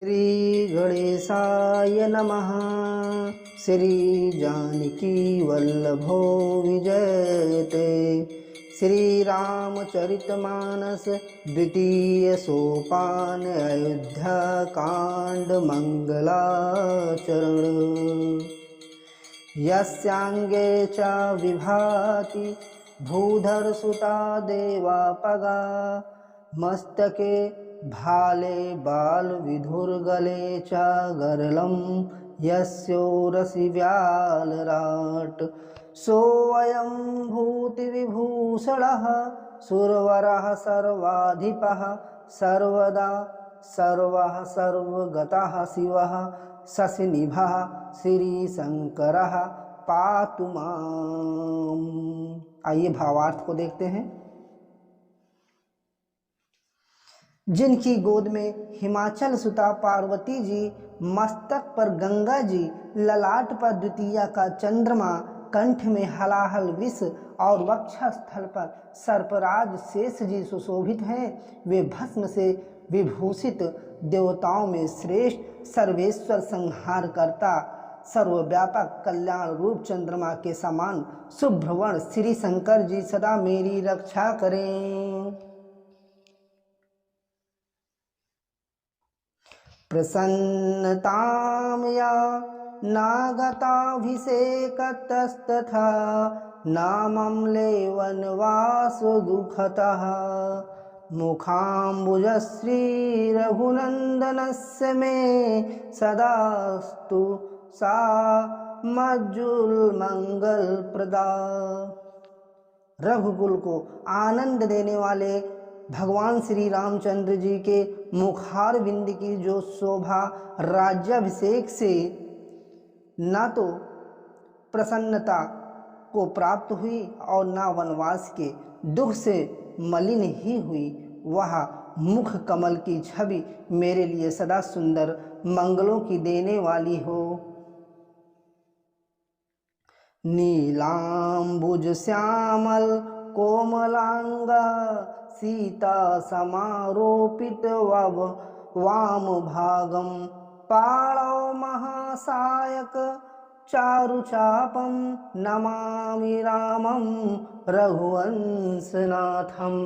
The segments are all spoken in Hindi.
श्री गणेशाय नमः। श्री जानकी वल्लभो विजयते। श्री रामचरितमानस द्वितीय सोपान अयोध्या कांड मंगलाचरण। यस्यांगे च विभाति भूधर सुता देवापगा मस्तके भाले बाल विधुर्गले च गरलं यस्योरसि व्यालराट सोऽयं भूतिविभूषणः सुरवरः सर्वाधिपः सर्वदा सर्वः सर्वगतः शिवः शशिनिभः श्रीशंकरः पातु माम्। आइए भावार्थ को देखते हैं। जिनकी गोद में हिमाचल सुता पार्वती जी, मस्तक पर गंगा जी, ललाट पर द्वितीया का चंद्रमा, कंठ में हलाहल विष और वक्षस्थल पर सर्पराज शेष जी सुशोभित हैं। वे भस्म से विभूषित देवताओं में श्रेष्ठ सर्वेश्वर संहार करता सर्वव्यापक कल्याण रूप चंद्रमा के समान शुभ्रवर्ण श्री शंकर जी सदा मेरी रक्षा करें। प्रसन्नतां या नागताभिषेकतस्तथा नामम्लेवन वासुदुःखतः मुखाम्बुजश्रीरघुनन्दनस्य मे सदास्तु सा मज्जुलमंगलप्रदा। रघुकुल को आनंद देने वाले भगवान श्री रामचंद्र जी के मुखार बिंद की जो शोभा राज्याभिषेक से न तो प्रसन्नता को प्राप्त हुई और न वनवास के दुख से मलिन ही हुई, वह मुख कमल की छवि मेरे लिए सदा सुंदर मंगलों की देने वाली हो। नीलांबुज श्यामल कोमलांगा सीता समारोपित वाम भागम पाणौ महासायक चारुचापम नमामि रामं रघुवंशनाथम।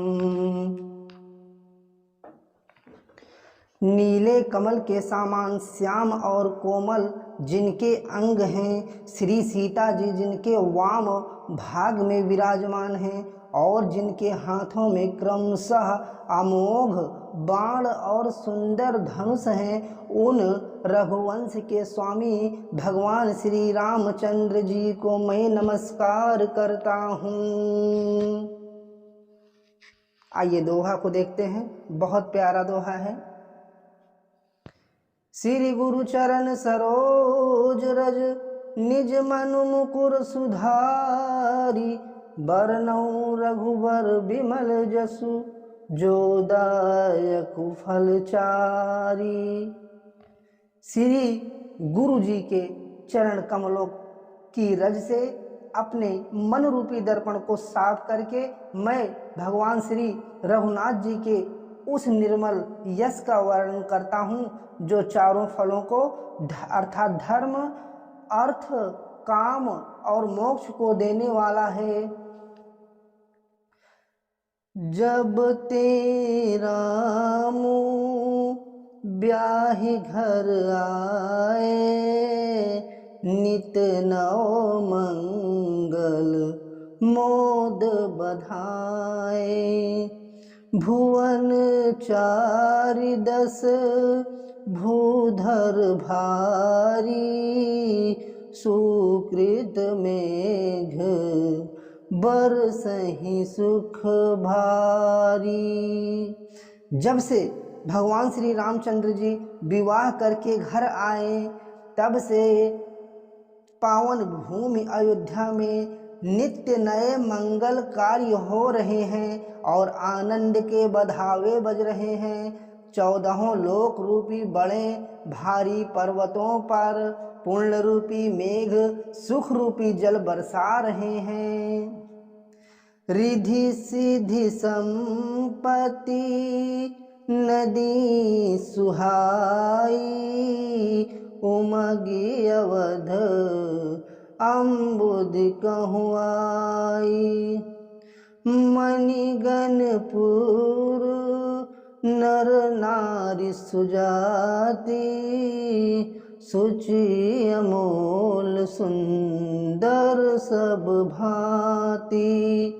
नीले कमल के समान श्याम और कोमल जिनके अंग हैं, श्री सीता जी जिनके वाम भाग में विराजमान हैं और जिनके हाथों में क्रमशः अमोघ बाण और सुंदर धनुष हैं, उन रघुवंश के स्वामी भगवान श्री रामचंद्र जी को मैं नमस्कार करता हूँ। आइए दोहा को देखते हैं, बहुत प्यारा दोहा है। श्री गुरु चरण सरोज रज निज मनु मुकुर सुधारी बरनौ रघुबर बिमल जसु जो दायकु फलचारी। श्री गुरु जी के चरण कमलों की रज से अपने मन रूपी दर्पण को साफ करके मैं भगवान श्री रघुनाथ जी के उस निर्मल यश का वर्णन करता हूँ जो चारों फलों को अर्थात धर्म, अर्थ, काम और मोक्ष को देने वाला है। जब तेरा मुँह ब्याहि घर आए नित नौ मंगल मोद बधाए भुवन चारि दस भूधर भारी सुकृत मेघ बरसहि सुख भारी। जब से भगवान श्री रामचंद्र जी विवाह करके घर आए तब से पावन भूमि अयोध्या में नित्य नए मंगल कार्य हो रहे हैं और आनंद के बधावे बज रहे हैं। 14 लोक रूपी बड़े भारी पर्वतों पर पुण्य रूपी मेघ सुख रूपी जल बरसा रहे हैं। रिधि सिद्धि संपत्ति नदी सुहाई भागी अवध अम्बुद कहूँ आई। मणिगणपुर नर नारी सुजाति सुचि अमोल सुंदर सब भांति।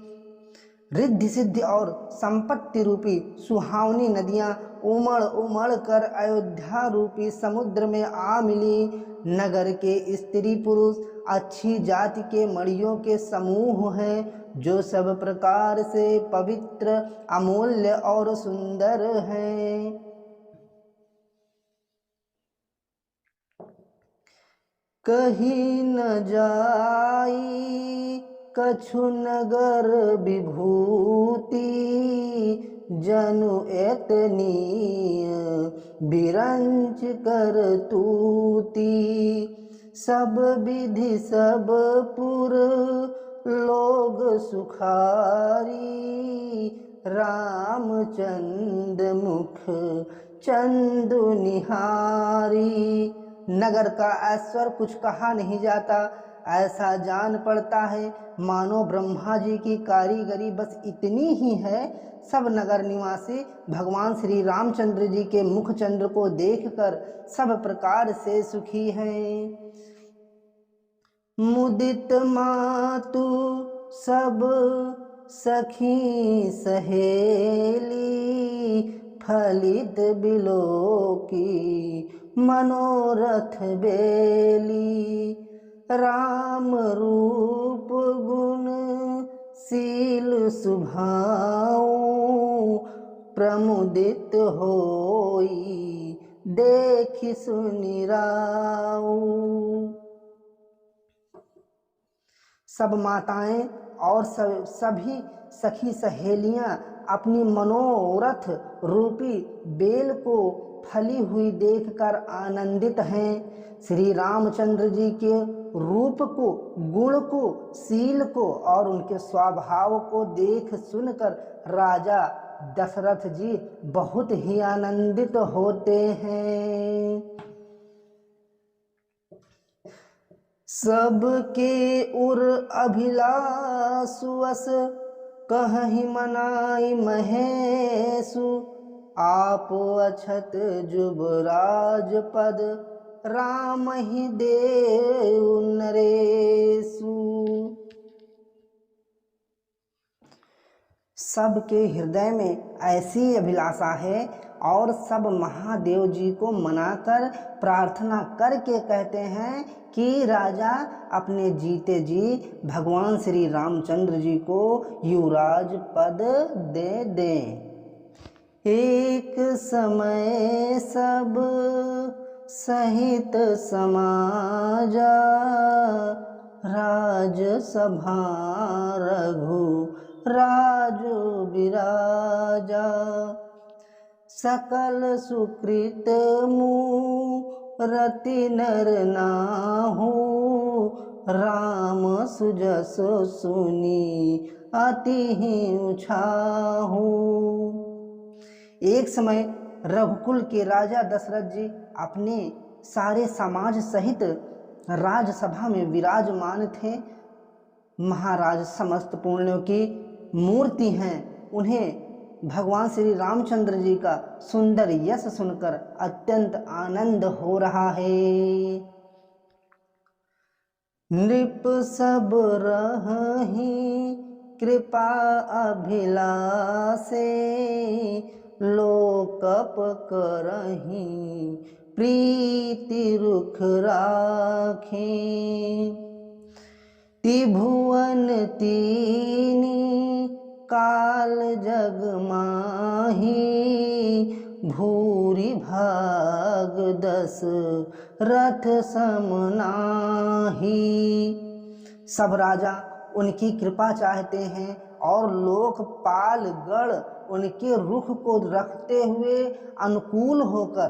रिद्धि सिद्धि और संपत्ति रूपी सुहावनी नदियां उमड़ उमड़ कर अयोध्या रूपी समुद्र में आ मिली। नगर के स्त्री पुरुष अच्छी जाति के मणियों के समूह हैं, जो सब प्रकार से पवित्र अमूल्य और सुंदर हैं। कहीं न जाई कछु नगर विभूति जनु एतनीय बिरंच कर तूती। सब विधि सब पुर लोग सुखारी रामचंद्र मुख चंदु निहारी। नगर का ऐश्वर्य कुछ कहा नहीं जाता, ऐसा जान पड़ता है मानो ब्रह्मा जी की कारीगरी बस इतनी ही है। सब नगर निवासी भगवान श्री रामचंद्र जी के मुख चंद्र को देखकर सब प्रकार से सुखी हैं। मुदित मातु सब सखी सहेली फलित बिलो की मनोरथ बेली। राम रूप गुण शील सुभाऊ प्रमुदित होई देखि सुनि राऊ। सब माताएं और सभी सखी सहेलियां अपनी मनोरथ रूपी बेल को फली हुई देखकर आनंदित हैं। श्री रामचंद्र जी के रूप को, गुण को, शील को और उनके स्वभाव को देख सुनकर राजा दशरथ जी बहुत ही आनंदित होते हैं। सबके उर अभिलाषुवश कहहि मनाई महेशु। आप अछत जुबराज पद राम ही देव नरेशु। सबके हृदय में ऐसी अभिलाषा है और सब महादेव जी को मनाकर प्रार्थना करके कहते हैं कि राजा अपने जीते जी भगवान श्री रामचंद्र जी को युवराज पद दे दें। एक समय सब सहित समाजा राजसभा रघु राजो विराजा। सकल सुकृत मूरति नर नाहु राम सुजस सुनी अति ही उछाहु। एक समय रघुकुल के राजा दशरथ जी अपने सारे समाज सहित राजसभा में विराजमान थे। महाराज समस्त पुण्यों की मूर्ति हैं। उन्हें भगवान श्री रामचंद्र जी का सुंदर यश सुनकर अत्यंत आनंद हो रहा है। नृप सब रहहि कृपा अभिलाषे लोकप करहि प्रीति रुख राखे। त्रिभुवन तीनी काल जग माही भूरि भाग दस रथ समनाही। सब राजा उनकी कृपा चाहते हैं और लोकपाल गण उनके रुख को रखते हुए अनुकूल होकर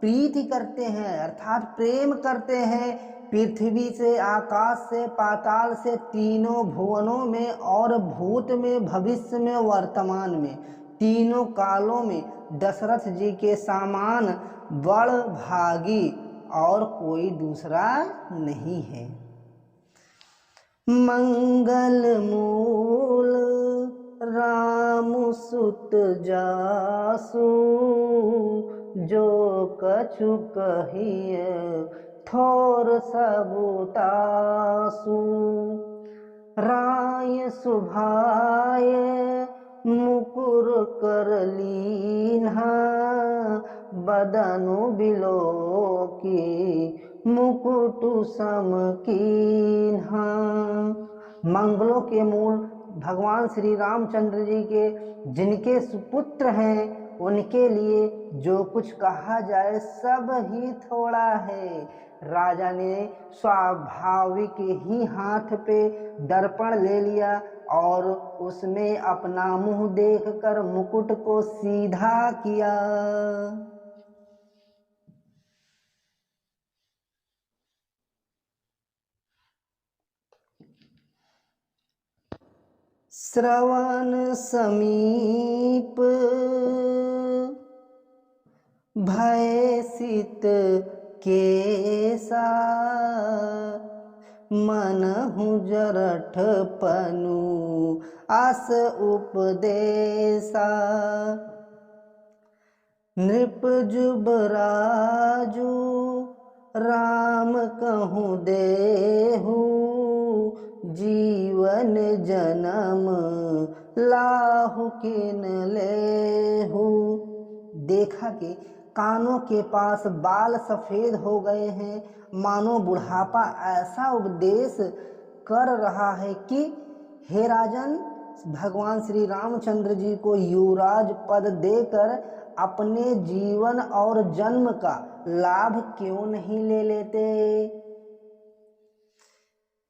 प्रीति करते हैं अर्थात प्रेम करते हैं। पृथ्वी से, आकाश से, पाताल से, तीनों भुवनों में और भूत में, भविष्य में, वर्तमान में, तीनों कालों में दशरथ जी के समान बड़ भागी और कोई दूसरा नहीं है। मंगल मूल राम सुत जासु, जो कछु कहिय थोर सबुतासु। राय सुभाय मुकुर कर लीन्हा, बदनु बिलोकी मुकुटु सम कीन्हा। मंगलों के मूल भगवान श्री रामचंद्र जी के जिनके सुपुत्र हैं, उनके लिए जो कुछ कहा जाए सब ही थोड़ा है। राजा ने स्वाभाविक ही हाथ पे दर्पण ले लिया और उसमें अपना मुंह देखकर मुकुट को सीधा किया। श्रवण समीप भय सित केसा, मनहु जरठ पनु आस उपदेसा। नृप जुबराजु राम कहूँ देहु, जीवन जन्म लाहु किन लेहु। देखा कि कानों के पास बाल सफेद हो गए हैं, मानो बुढ़ापा ऐसा उपदेश कर रहा है कि हे राजन, भगवान श्री रामचंद्र जी को युवराज पद देकर अपने जीवन और जन्म का लाभ क्यों नहीं ले लेते।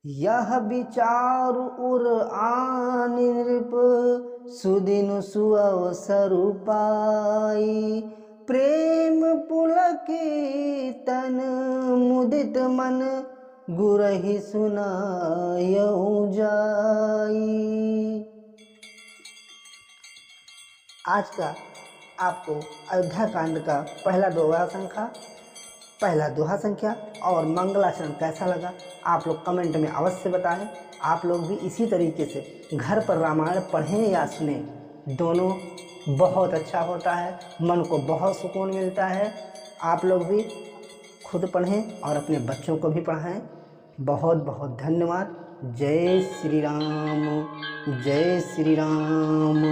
यह विचार उर आन नृप, सुदिन सुअवसर पाई। प्रेम पुलकी तन मुदित मन, गुरहि सुनायऊ जाई। आज का आपको अयोध्या कांड का पहला दोहा संख्या और मंगलाचरण कैसा लगा, आप लोग कमेंट में अवश्य बताएं। आप लोग भी इसी तरीके से घर पर रामायण पढ़ें या सुने, दोनों बहुत अच्छा होता है, मन को बहुत सुकून मिलता है। आप लोग भी खुद पढ़ें और अपने बच्चों को भी पढ़ाएं। बहुत बहुत धन्यवाद। जय श्री राम, जय श्री राम।